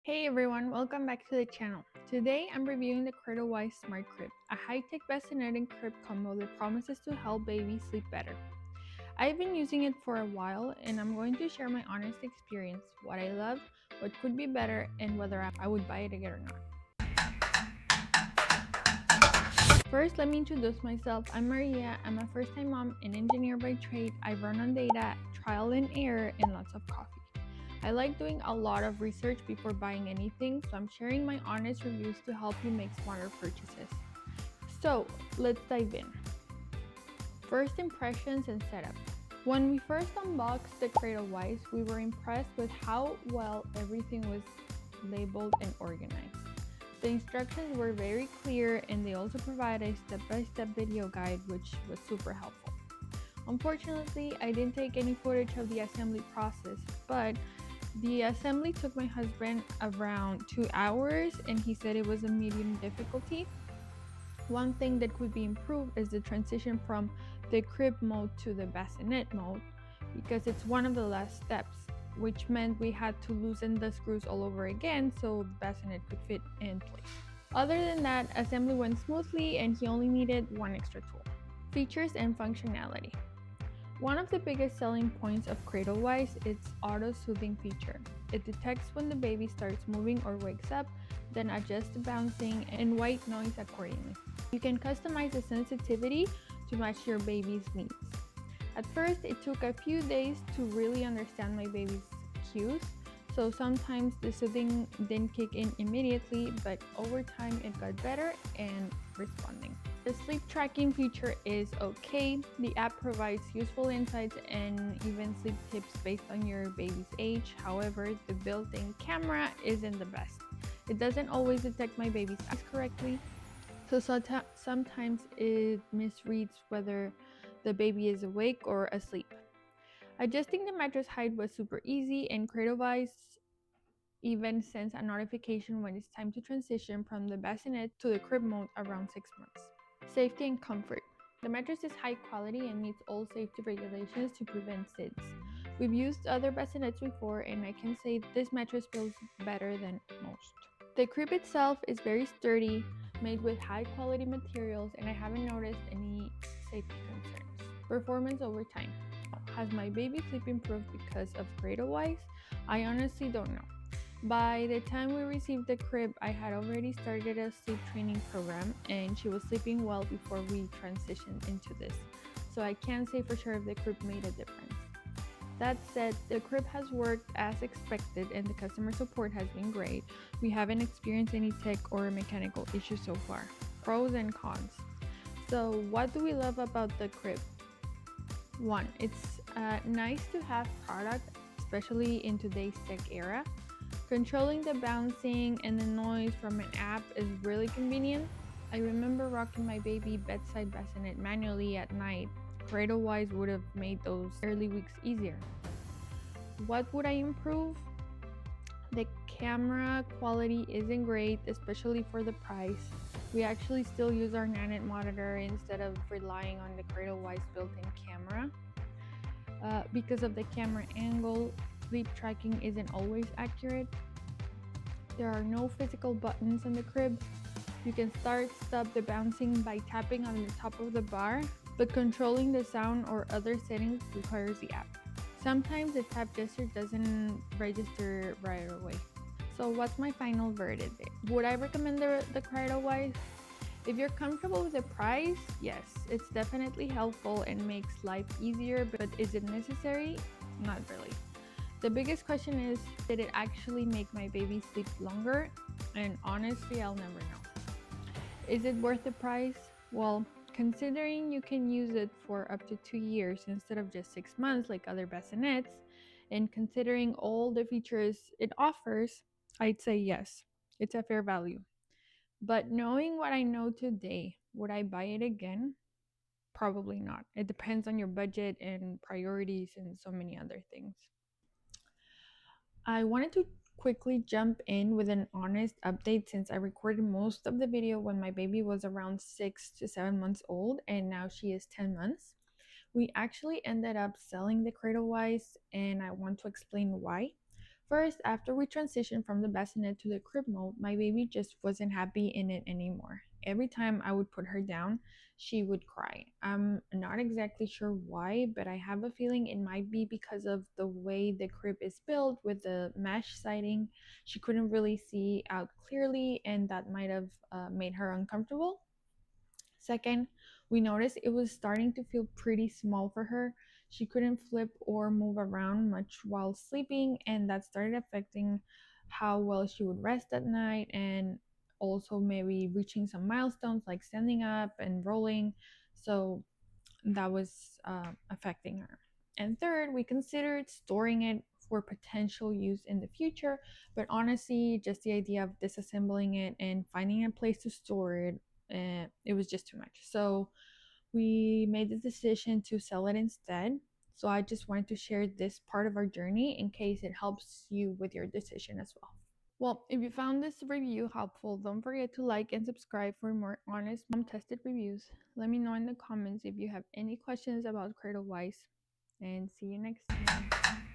Hey everyone, welcome back to the channel. Today I'm reviewing the Cradlewise Smart Crib, a high-tech bassinet and crib combo that promises to help babies sleep better. I've been using it for a while and I'm going to share my honest experience, what I love, what could be better, and whether I would buy it again or not. First, let me introduce myself. I'm Maria. I'm a first-time mom and engineer by trade. I run on data, trial and error, and lots of coffee. I like doing a lot of research before buying anything, so I'm sharing my honest reviews to help you make smarter purchases. So, let's dive in. First impressions and setup. When we first unboxed the Cradlewise, we were impressed with how well everything was labeled and organized. The instructions were very clear and they also provide a step-by-step video guide, which was super helpful. Unfortunately, I didn't take any footage of the assembly process, but the assembly took my husband around 2 hours and he said it was a medium difficulty. One thing that could be improved is the transition from the crib mode to the bassinet mode because it's one of the last steps, which meant we had to loosen the screws all over again so the bassinet could fit in place. Other than that, assembly went smoothly and he only needed one extra tool. Features and functionality. One of the biggest selling points of Cradlewise is its auto-soothing feature. It detects when the baby starts moving or wakes up, then adjusts the bouncing and white noise accordingly. You can customize the sensitivity to match your baby's needs. At first, it took a few days to really understand my baby's cues, so sometimes the soothing didn't kick in immediately, but over time it got better and responding. The sleep tracking feature is okay. The app provides useful insights and even sleep tips based on your baby's age. However, the built-in camera isn't the best. It doesn't always detect my baby's eyes correctly, so sometimes it misreads whether the baby is awake or asleep. Adjusting the mattress height was super easy, and Cradlewise even sends a notification when it's time to transition from the bassinet to the crib mode around 6 months. Safety and comfort. The mattress is high quality and meets all safety regulations to prevent SIDS. We've used other bassinets before and I can say this mattress feels better than most. The crib itself is very sturdy, made with high quality materials, and I haven't noticed any safety concerns. Performance over time. Has my baby sleep improved because of Cradlewise? I honestly don't know. By the time we received the crib, I had already started a sleep training program and she was sleeping well before we transitioned into this. So I can't say for sure if the crib made a difference. That said, the crib has worked as expected and the customer support has been great. We haven't experienced any tech or mechanical issues so far. Pros and cons. So what do we love about the crib? One, it's nice to have product, especially in today's tech era. Controlling the bouncing and the noise from an app is really convenient. I remember rocking my baby bedside bassinet manually at night. Cradlewise would have made those early weeks easier. What would I improve? The camera quality isn't great, especially for the price. We actually still use our Nanit monitor instead of relying on the Cradlewise built-in camera. Because of the camera angle, sleep tracking isn't always accurate. There are no physical buttons on the crib. You can stop the bouncing by tapping on the top of the bar, but controlling the sound or other settings requires the app. Sometimes the tap gesture doesn't register right away. So what's my final verdict? Would I recommend the Cradlewise? If you're comfortable with the price, yes, it's definitely helpful and makes life easier, but is it necessary? Not really. The biggest question is, did it actually make my baby sleep longer? And honestly, I'll never know. Is it worth the price? Well, considering you can use it for up to 2 years instead of just 6 months like other bassinets, and considering all the features it offers, I'd say yes, it's a fair value. But knowing what I know today, would I buy it again? Probably not. It depends on your budget and priorities and so many other things. I wanted to quickly jump in with an honest update since I recorded most of the video when my baby was around 6 to 7 months old and now she is 10 months. We actually ended up selling the Cradlewise and I want to explain why. First, after we transitioned from the bassinet to the crib mode, my baby just wasn't happy in it anymore. Every time I would put her down, she would cry. I'm not exactly sure why, but I have a feeling it might be because of the way the crib is built with the mesh siding. She couldn't really see out clearly, and that might have made her uncomfortable. Second, we noticed it was starting to feel pretty small for her. She couldn't flip or move around much while sleeping, and that started affecting how well she would rest at night and also maybe reaching some milestones like standing up and rolling. So that was affecting her. And third, we considered storing it for potential use in the future, but honestly, just the idea of disassembling it and finding a place to store it, it was just too much. So we made the decision to sell it instead. So I just wanted to share this part of our journey in case it helps you with your decision as well. Well, if you found this review helpful, don't forget to like and subscribe for more honest mom tested reviews. Let me know in the comments if you have any questions about Cradlewise, and see you next time.